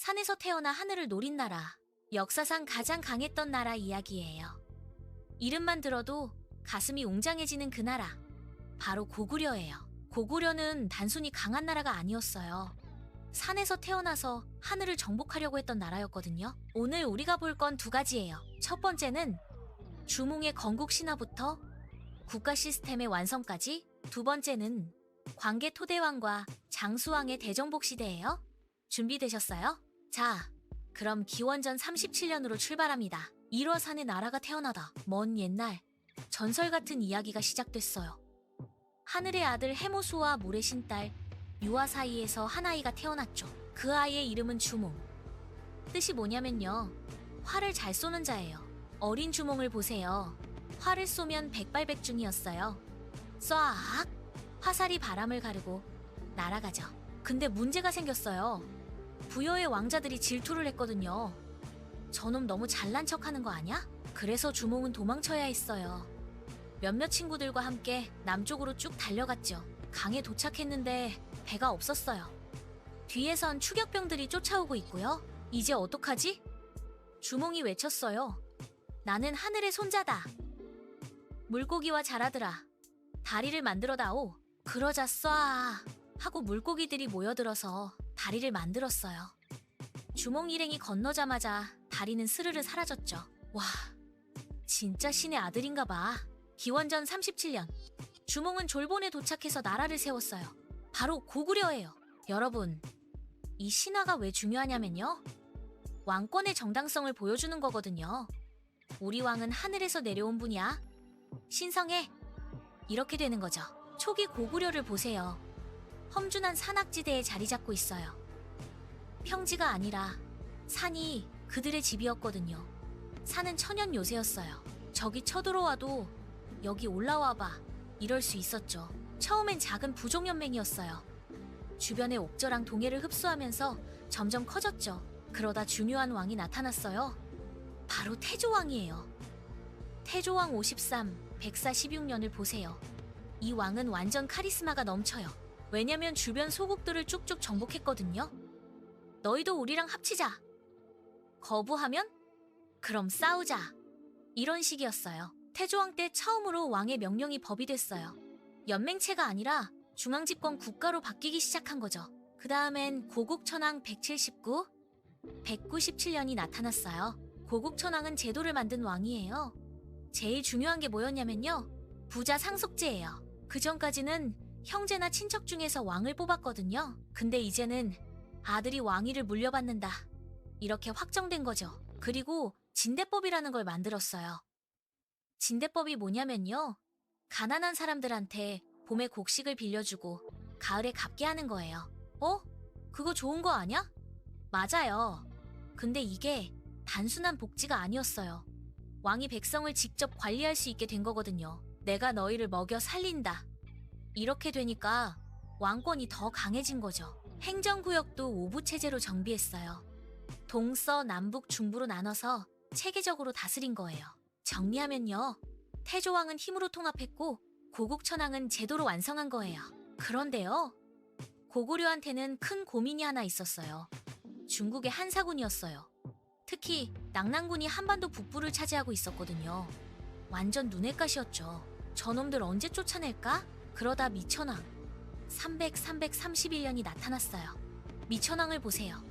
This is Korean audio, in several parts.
산에서 태어나 하늘을 노린 나라, 역사상 가장 강했던 나라 이야기예요. 이름만 들어도 가슴이 웅장해지는 그 나라, 바로 고구려예요. 고구려는 단순히 강한 나라가 아니었어요. 산에서 태어나서 하늘을 정복하려고 했던 나라였거든요. 오늘 우리가 볼 건 두 가지예요. 첫 번째는 주몽의 건국 신화부터 국가 시스템의 완성까지, 두 번째는 광개 토대왕과 장수왕의 대정복 시대예요. 준비되셨어요? 자, 그럼 기원전 37년으로 출발합니다. 일화산에 나라가 태어나다 먼 옛날 전설 같은 이야기가 시작됐어요. 하늘의 아들 해모수와 물의 신딸 유아 사이에서 한 아이가 태어났죠. 그 아이의 이름은 주몽. 뜻이 뭐냐면요, 활을 잘 쏘는 자예요. 어린 주몽을 보세요. 활을 쏘면 백발백중이었어요. 쏴악! 화살이 바람을 가르고 날아가죠. 근데 문제가 생겼어요. 부여의 왕자들이 질투를 했거든요. 저놈 너무 잘난 척하는 거 아냐? 그래서 주몽은 도망쳐야 했어요. 몇몇 친구들과 함께 남쪽으로 쭉 달려갔죠. 강에 도착했는데 배가 없었어요. 뒤에선 추격병들이 쫓아오고 있고요. 이제 어떡하지? 주몽이 외쳤어요. 나는 하늘의 손자다. 물고기와 자라들아, 다리를 만들어다오. 그러자 쏴 하고 물고기들이 모여들어서 다리를 만들었어요. 주몽 일행이 건너자마자 다리는 스르르 사라졌죠. 와, 진짜 신의 아들인가 봐. 기원전 37년, 주몽은 졸본에 도착해서 나라를 세웠어요. 바로 고구려예요. 여러분, 이 신화가 왜 중요하냐면요, 왕권의 정당성을 보여주는 거거든요. 우리 왕은 하늘에서 내려온 분이야. 신성해. 이렇게 되는 거죠. 초기 고구려를 보세요. 험준한 산악지대에 자리 잡고 있어요. 평지가 아니라 산이 그들의 집이었거든요. 산은 천연 요새였어요. 적이 쳐들어와도 여기 올라와봐, 이럴 수 있었죠. 처음엔 작은 부족연맹이었어요. 주변의 옥저랑 동해를 흡수하면서 점점 커졌죠. 그러다 중요한 왕이 나타났어요. 바로 태조왕이에요. 태조왕 53, 146년을 보세요. 이 왕은 완전 카리스마가 넘쳐요. 왜냐면 주변 소국들을 쭉쭉 정복했거든요. 너희도 우리랑 합치자. 거부하면? 그럼 싸우자. 이런 식이었어요. 태조왕 때 처음으로 왕의 명령이 법이 됐어요. 연맹체가 아니라 중앙집권 국가로 바뀌기 시작한 거죠. 그 다음엔 고국천왕 179, 197년이 나타났어요. 고국천왕은 제도를 만든 왕이에요. 제일 중요한 게 뭐였냐면요, 부자 상속제예요. 그 전까지는 형제나 친척 중에서 왕을 뽑았거든요. 근데 이제는 아들이 왕위를 물려받는다, 이렇게 확정된 거죠. 그리고 진대법이라는 걸 만들었어요. 진대법이 뭐냐면요, 가난한 사람들한테 봄에 곡식을 빌려주고 가을에 갚게 하는 거예요. 그거 좋은 거 아냐? 맞아요. 근데 이게 단순한 복지가 아니었어요. 왕이 백성을 직접 관리할 수 있게 된 거거든요. 내가 너희를 먹여 살린다. 이렇게 되니까 왕권이 더 강해진 거죠. 행정구역도 오부체제로 정비했어요. 동서, 남북, 중부로 나눠서 체계적으로 다스린 거예요. 정리하면요, 태조왕은 힘으로 통합했고 고국천왕은 제도로 완성한 거예요. 그런데요, 고구려한테는 큰 고민이 하나 있었어요. 중국의 한사군이었어요. 특히 낙랑군이 한반도 북부를 차지하고 있었거든요. 완전 눈엣 가시였죠. 저놈들 언제 쫓아낼까? 그러다 미천왕 331년이 나타났어요. 미천왕을 보세요.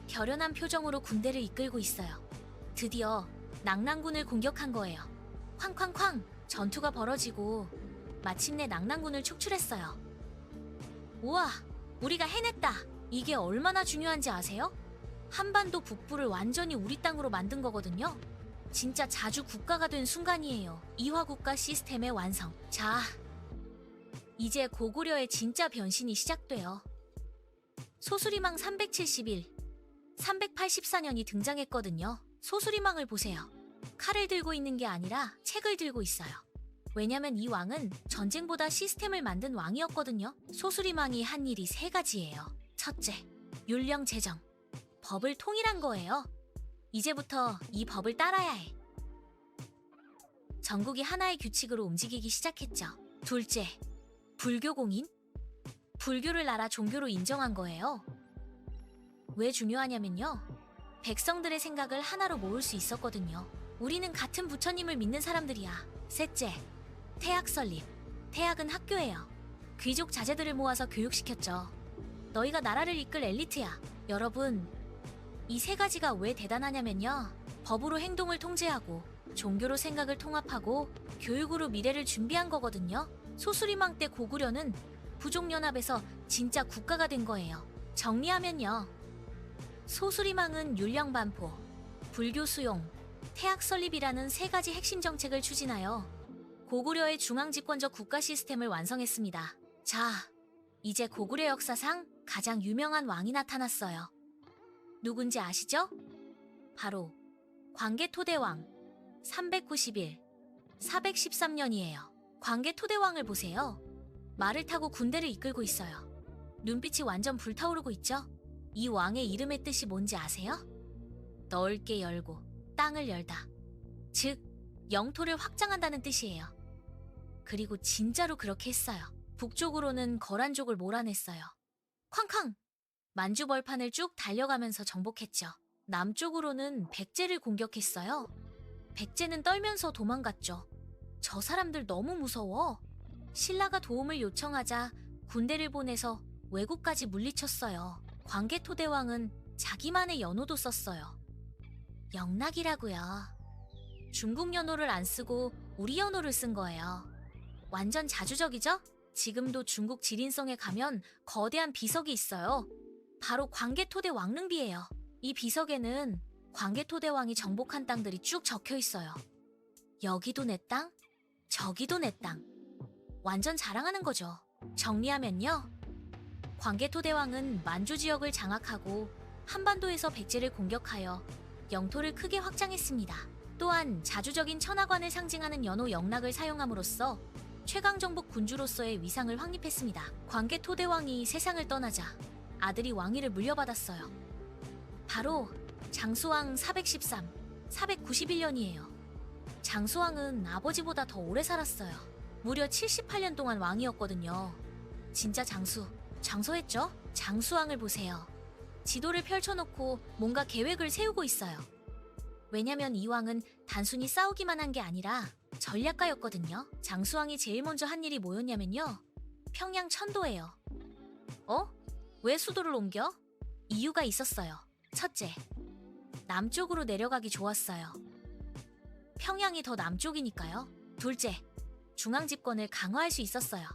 결연한 표정으로 군대를 이끌고 있어요. 드디어 낙랑군을 공격한 거예요. 쾅쾅쾅 전투가 벌어지고 마침내 낙랑군을 촉출했어요. 우와, 우리가 해냈다. 이게 얼마나 중요한지 아세요? 한반도 북부를 완전히 우리 땅으로 만든 거거든요. 진짜 자주 국가가 된 순간이에요. 이화국가 시스템의 완성. 자, 이제 고구려의 진짜 변신이 시작돼요. 소수리망 371, 384년이 등장했거든요. 소수리망을 보세요. 칼을 들고 있는 게 아니라 책을 들고 있어요. 왜냐면 이 왕은 전쟁보다 시스템을 만든 왕이었거든요. 소수리망이 한 일이 세 가지예요. 첫째, 율령 제정. 법을 통일한 거예요. 이제부터 이 법을 따라야 해. 전국이 하나의 규칙으로 움직이기 시작했죠. 둘째, 불교 공인. 불교를 나라 종교로 인정한 거예요. 왜 중요하냐면요. 백성들의 생각을 하나로 모을 수 있었거든요. 우리는 같은 부처님을 믿는 사람들이야. 셋째, 태학 설립. 태학은 학교예요. 귀족 자제들을 모아서 교육시켰죠. 너희가 나라를 이끌 엘리트야. 여러분, 이 세 가지가 왜 대단하냐면요. 법으로 행동을 통제하고, 종교로 생각을 통합하고, 교육으로 미래를 준비한 거거든요. 소수리망 때 고구려는 부족연합에서 진짜 국가가 된 거예요. 정리하면요. 소수리망은 율령반포, 불교 수용, 태학 설립이라는 세 가지 핵심 정책을 추진하여 고구려의 중앙집권적 국가 시스템을 완성했습니다. 자, 이제 고구려 역사상 가장 유명한 왕이 나타났어요. 누군지 아시죠? 바로 광개토대왕 391, 413년이에요. 광개토대왕을 보세요. 말을 타고 군대를 이끌고 있어요. 눈빛이 완전 불타오르고 있죠? 이 왕의 이름의 뜻이 뭔지 아세요? 넓게 열고 땅을 열다. 즉, 영토를 확장한다는 뜻이에요. 그리고 진짜로 그렇게 했어요. 북쪽으로는 거란족을 몰아냈어요. 쾅쾅! 만주벌판을 쭉 달려가면서 정복했죠. 남쪽으로는 백제를 공격했어요. 백제는 떨면서 도망갔죠. 저 사람들 너무 무서워. 신라가 도움을 요청하자 군대를 보내서 외국까지 물리쳤어요. 광개토대왕은 자기만의 연호도 썼어요. 영락이라고요. 중국 연호를 안 쓰고 우리 연호를 쓴 거예요. 완전 자주적이죠? 지금도 중국 지린성에 가면 거대한 비석이 있어요. 바로 광개토대 왕릉비예요. 이 비석에는 광개토대왕이 정복한 땅들이 쭉 적혀 있어요. 여기도 내 땅, 저기도 내 땅. 완전 자랑하는 거죠. 정리하면요. 광개토대왕은 만주 지역을 장악하고 한반도에서 백제를 공격하여 영토를 크게 확장했습니다. 또한 자주적인 천하관을 상징하는 연호 영락을 사용함으로써 최강정복 군주로서의 위상을 확립했습니다. 광개토대왕이 세상을 떠나자 아들이 왕위를 물려받았어요. 바로 장수왕 413, 491년이에요. 장수왕은 아버지보다 더 오래 살았어요. 무려 78년 동안 왕이었거든요. 진짜 장수했죠? 장수왕을 보세요. 지도를 펼쳐놓고 뭔가 계획을 세우고 있어요. 왜냐면 이 왕은 단순히 싸우기만 한 게 아니라 전략가였거든요. 장수왕이 제일 먼저 한 일이 뭐였냐면요. 평양 천도예요. 왜 수도를 옮겨? 이유가 있었어요. 첫째, 남쪽으로 내려가기 좋았어요. 평양이 더 남쪽이니까요. 둘째, 중앙 집권을 강화할 수 있었어요.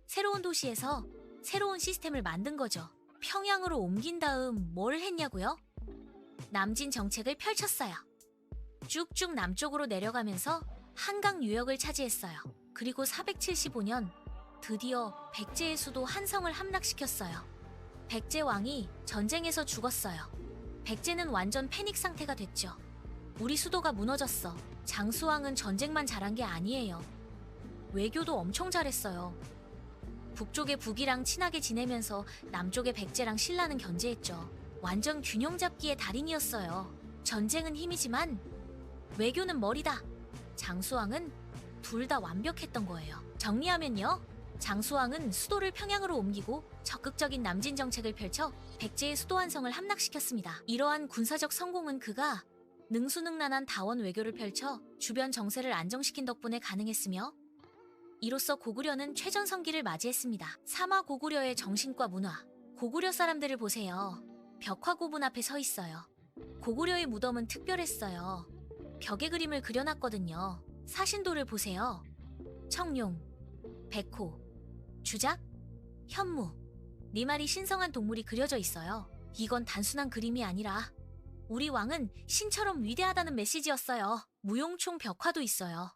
새로운 도시에서 새로운 시스템을 만든 거죠. 평양으로 옮긴 다음 뭘 했냐고요? 남진 정책을 펼쳤어요. 쭉쭉 남쪽으로 내려가면서 한강 유역을 차지했어요. 그리고 475년 드디어 백제의 수도 한성을 함락시켰어요. 백제 왕이 전쟁에서 죽었어요. 백제는 완전 패닉 상태가 됐죠. 우리 수도가 무너졌어. 장수왕은 전쟁만 잘한 게 아니에요. 외교도 엄청 잘했어요. 북쪽의 북이랑 친하게 지내면서 남쪽의 백제랑 신라는 견제했죠. 완전 균형 잡기의 달인이었어요. 전쟁은 힘이지만 외교는 머리다. 장수왕은 둘 다 완벽했던 거예요. 정리하면요. 장수왕은 수도를 평양으로 옮기고 적극적인 남진 정책을 펼쳐 백제의 수도 한성을 함락시켰습니다. 이러한 군사적 성공은 그가 능수능란한 다원 외교를 펼쳐 주변 정세를 안정시킨 덕분에 가능했으며 이로써 고구려는 최전성기를 맞이했습니다. 사마 고구려의 정신과 문화. 고구려 사람들을 보세요. 벽화고분 앞에 서 있어요. 고구려의 무덤은 특별했어요. 벽에 그림을 그려놨거든요. 사신도를 보세요. 청룡, 백호, 주작, 현무, 네 마리 신성한 동물이 그려져 있어요. 이건 단순한 그림이 아니라 우리 왕은 신처럼 위대하다는 메시지였어요. 무용총 벽화도 있어요.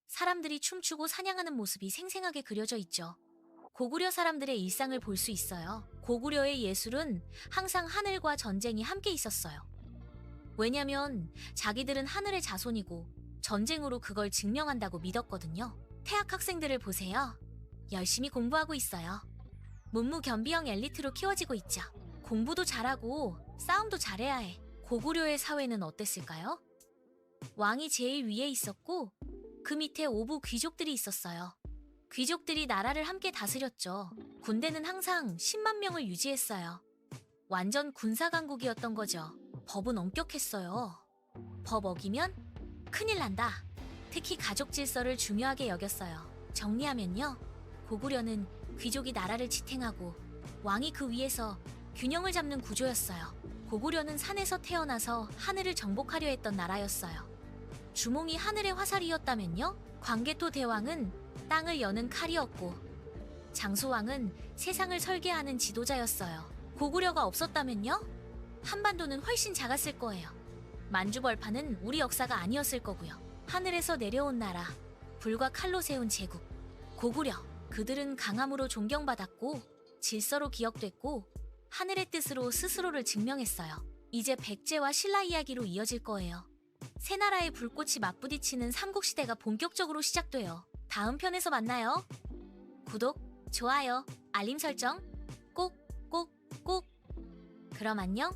사람들이 춤추고 사냥하는 모습이 생생하게 그려져 있죠. 고구려 사람들의 일상을 볼 수 있어요. 고구려의 예술은 항상 하늘과 전쟁이 함께 있었어요. 왜냐면 자기들은 하늘의 자손이고 전쟁으로 그걸 증명한다고 믿었거든요. 태학 학생들을 보세요. 열심히 공부하고 있어요. 문무견비형 엘리트로 키워지고 있죠. 공부도 잘하고 싸움도 잘해야 해. 고구려의 사회는 어땠을까요? 왕이 제일 위에 있었고 그 밑에 오부 귀족들이 있었어요. 귀족들이 나라를 함께 다스렸죠. 군대는 항상 10만 명을 유지했어요. 완전 군사강국이었던 거죠. 법은 엄격했어요. 법 어기면 큰일 난다. 특히 가족 질서를 중요하게 여겼어요. 정리하면요. 고구려는 귀족이 나라를 지탱하고 왕이 그 위에서 균형을 잡는 구조였어요. 고구려는 산에서 태어나서 하늘을 정복하려 했던 나라였어요. 주몽이 하늘의 화살이었다면요. 광개토 대왕은 땅을 여는 칼이었고 장수왕은 세상을 설계하는 지도자였어요. 고구려가 없었다면요? 한반도는 훨씬 작았을 거예요. 만주벌판은 우리 역사가 아니었을 거고요. 하늘에서 내려온 나라, 불과 칼로 세운 제국, 고구려. 그들은 강함으로 존경받았고 질서로 기억됐고 하늘의 뜻으로 스스로를 증명했어요. 이제 백제와 신라 이야기로 이어질 거예요. 세 나라의 불꽃이 맞부딪히는 삼국시대가 본격적으로 시작돼요. 다음 편에서 만나요. 구독, 좋아요, 알림 설정 꼭, 꼭, 꼭. 그럼 안녕.